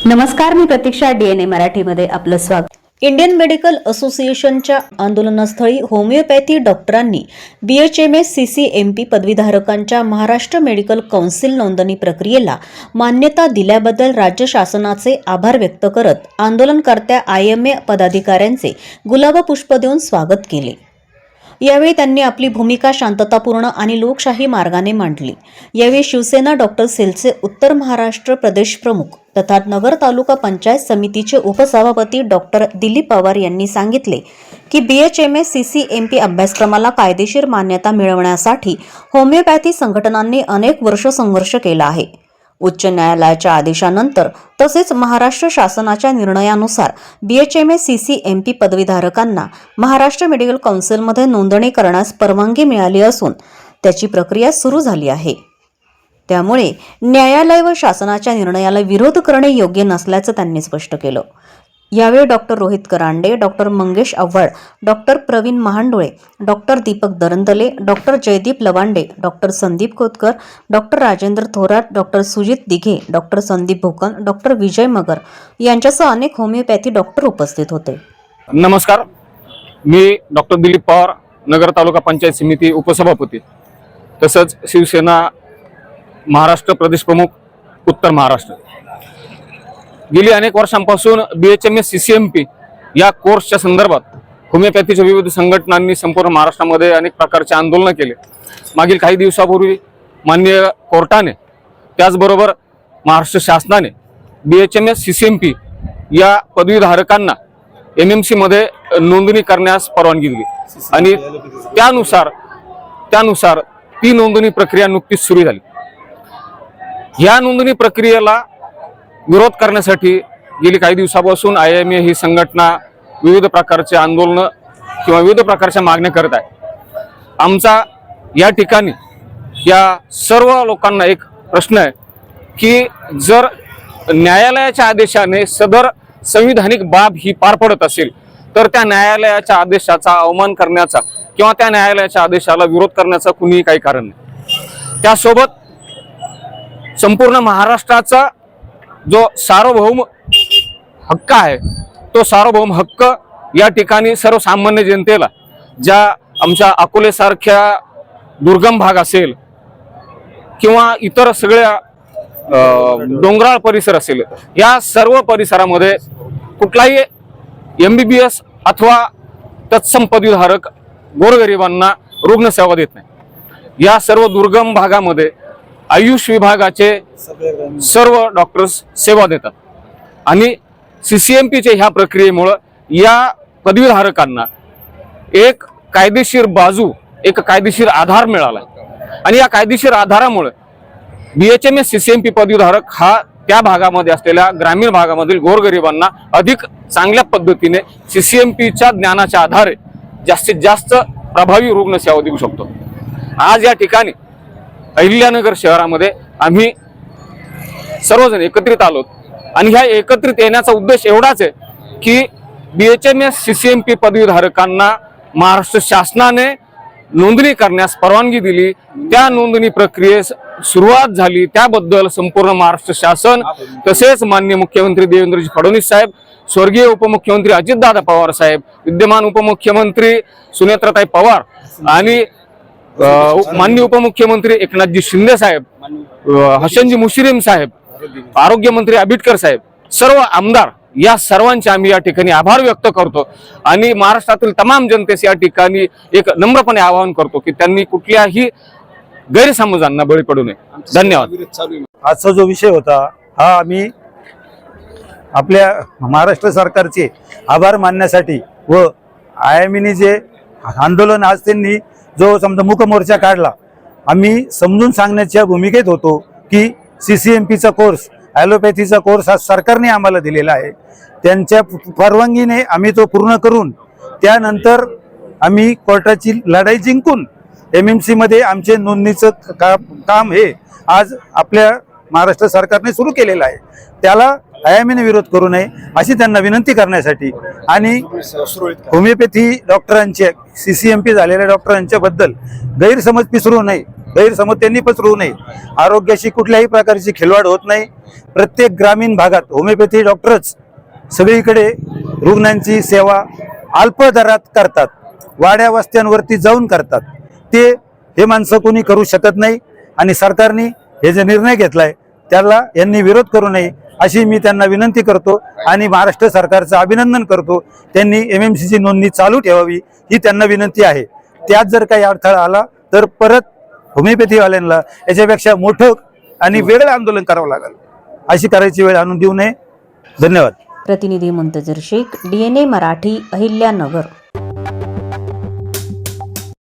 नमस्कार, मी प्रतीक्षा. DNA मराठीमध्ये आपलं स्वागत. इंडियन मेडिकल असोसिएशनच्या आंदोलनस्थळी होमिओपॅथी डॉक्टरांनी BHMS CCMP पदवीधारकांच्या महाराष्ट्र मेडिकल काउन्सिल नोंदणी प्रक्रियेला मान्यता दिल्याबद्दल राज्य शासनाचे आभार व्यक्त करत आंदोलनकर्त्या IMA पदाधिकाऱ्यांचे गुलाबपुष्प देऊन स्वागत केले. यावेळी त्यांनी आपली भूमिका शांततापूर्ण आणि लोकशाही मार्गाने मांडली. यावेळी शिवसेना डॉक्टर सेलचे उत्तर महाराष्ट्र प्रदेश प्रमुख तथा नगर तालुका पंचायत समितीचे उपसभापती डॉक्टर दिलीप पवार यांनी सांगितले की BHMS CCMP अभ्यासक्रमाला कायदेशीर मान्यता मिळवण्यासाठी होमिओपॅथी संघटनांनी अनेक वर्ष संघर्ष केला आहे. उच्च न्यायालयाच्या आदेशानंतर तसेच महाराष्ट्र शासनाच्या निर्णयानुसार BHMS CCMP पदवीधारकांना महाराष्ट्र मेडिकल काउन्सिलमध्ये नोंदणी करण्यास परवानगी मिळाली असून त्याची प्रक्रिया सुरू झाली आहे. त्यामुळे न्यायालय व शासनाच्या निर्णयाला विरोध करणे योग्य नसल्याचं त्यांनी स्पष्ट केलं. यावेळी doctor Rohit Karande, doctor Mangesh Awhad, doctor Pravin Mahandole, doctor Deepak Darandale, doctor Jaydeep Lawande, doctor Sandeep Khotkar, doctor Rajendra Thorat, doctor Sujit Dighe, doctor Sandeep Bhokan, doctor Vijay Magar यांच्यासह अनेक होमिओपॅथी डॉक्टर उपस्थित होते. नमस्कार, मी डॉक्टर दिलीप पवार, नगर तालुका पंचायत समिती उपसभापती तसंच शिवसेना महाराष्ट्र प्रदेश प्रमुख उत्तर महाराष्ट्र. गेली अनेक वर्षांपासून BHMS CCMP या कोर्सच्या संदर्भात होमिओपॅथीच्या विविध संघटनांनी संपूर्ण महाराष्ट्रामध्ये अनेक प्रकारचे आंदोलन केले. मागील काही दिवसापूर्वी माननीय कोर्टाने त्याचबरोबर महाराष्ट्र शासनाने BHMS CCMP या पदवीधारकांना MMC मध्ये नोंदणी करण्यास परवानगी दिली आणि त्यानुसार ती नोंदणी प्रक्रिया नुकतीच सुरू झाली. या नोंदणी प्रक्रियेला विरोध करण्यासाठी गेली काही दिवसापासून IMA ही संघटना विविध प्रकारचे आंदोलन किंवा विविध प्रकारच्या मागण्या करत आहे. आमचा या ठिकाणी या सर्व लोकांना एक प्रश्न आहे की जर न्यायालयाच्या आदेशाने सदर संविधानिक बाब ही पार पडत असेल तर त्या न्यायालयाच्या आदेशाचा अवमान करण्याचा किंवा त्या न्यायालयाच्या आदेशाला विरोध करण्याचा कुणीही काही कारण नाही. त्यासोबत संपूर्ण महाराष्ट्राचा जो सार्वभौम हक्क आहे तो सार्वभौम हक्क या ठिकाणी सर्वसामान्य जनतेला, ज्या आमच्या अकोलेसारख्या दुर्गम भाग असेल किंवा इतर सगळ्या डोंगराळ परिसर असेल, या सर्व परिसरामध्ये कुठलाही MBBS अथवा तत्सम पदवीधारक गोरगरिबांना रुग्णसेवा देत नाही. या सर्व दुर्गम भागामध्ये आयुष विभागाचे सर्व डॉक्टर्स सेवा देतात आणि CCMPच्या ह्या प्रक्रियेमुळे या पदवीधारकांना एक कायदेशीर बाजू, एक कायदेशीर आधार मिळाला आणि या कायदेशीर आधारामुळे BHMS CCMP पदवीधारक हा त्या भागामध्ये असलेल्या ग्रामीण भागामधील गोरगरिबांना अधिक चांगल्या पद्धतीने CCMPच्या ज्ञानाच्या आधारे जास्तीत जास्त प्रभावी रुग्णसेवा देऊ शकतो. आज या ठिकाणी अहिल्यानगर शहरामध्ये आम्ही सर्वजण एकत्रित आलो आणि ह्या एकत्रित येण्याचा उद्देश एवढाच आहे की BHMS CCMP पदवीधारकांना महाराष्ट्र शासनाने नोंदणी करण्यास परवानगी दिली, त्या नोंदणी प्रक्रियेस सुरुवात झाली त्याबद्दल संपूर्ण महाराष्ट्र शासन तसेच माननीय मुख्यमंत्री देवेंद्रजी फडणवीस साहेब, स्वर्गीय उपमुख्यमंत्री अजितदादा पवार साहेब, विद्यमान उपमुख्यमंत्री सुनेत्राताई पवार आणि माननीय उपमुख्यमंत्री एकनाथजी शिंदे साहेब, हसनजी मुश्रीफ साहेब, आरोग्यमंत्री आबिटकर साहेब, सर्व आमदार या सर्वांचे आम्ही या ठिकाणी आभार व्यक्त करतो आणि महाराष्ट्रातील तमाम जनतेस या ठिकाणी एक नम्रपणे आवाहन करतो की त्यांनी कुठल्याही गैरसमजांना बळी पडू नये. धन्यवाद. आजचा जो विषय होता हा आम्ही आपल्या महाराष्ट्र सरकारचे आभार मानण्यासाठी व IMAने जे आंदोलन आज त्यांनी जो समजा मूक मोर्चा काढला, आम्ही समजून सांगण्याच्या भूमिकेत होतो की CCMPचा कोर्स, ॲलोपॅथीचा कोर्स हा सरकारने आम्हाला दिलेला आहे. त्यांच्या परवानगीने आम्ही तो पूर्ण करून त्यानंतर आम्ही कोर्टाची लढाई जिंकून MMC मध्ये आमचे नोंदणीचं काम हे आज आपल्या महाराष्ट्र सरकारने सुरू केलेलं आहे. त्याला IMAने विरोध करू नये अशी त्यांना विनंती करण्यासाठी आणि होमिओपॅथी डॉक्टरांच्या CCMP झालेल्या डॉक्टरांच्या बद्दल गैरसमज पसरवू नये गैरसमज त्यांनी पसरवू नये. आरोग्याशी कुठल्याही प्रकारची खिलवाड होत नाही. प्रत्येक ग्रामीण भागात होमिओपॅथी डॉक्टरच सगळीकडे रुग्णांची सेवा अल्प दरात करतात, वाड्या वस्त्यांवरती जाऊन करतात. ते हे माणसं कोणी करू शकत नाही आणि सरकारने हे जे निर्णय घेतलाय त्याला यांनी विरोध करू नये अशी मी त्यांना विनंती करतो आणि महाराष्ट्र सरकारचं अभिनंदन करतो. त्यांनी MMCची नोंदणी चालू ठेवावी ही त्यांना विनंती आहे. त्यात जर काही अडथळा आला तर परत होमिओपॅथीवाल्यांना याच्यापेक्षा मोठं आणि वेगळं आंदोलन करावं लागेल. अशी करायची वेळ आणून देऊ नये. धन्यवाद. प्रतिनिधी मुंतजर शेख, DNA मराठी, अहिल्यानगर.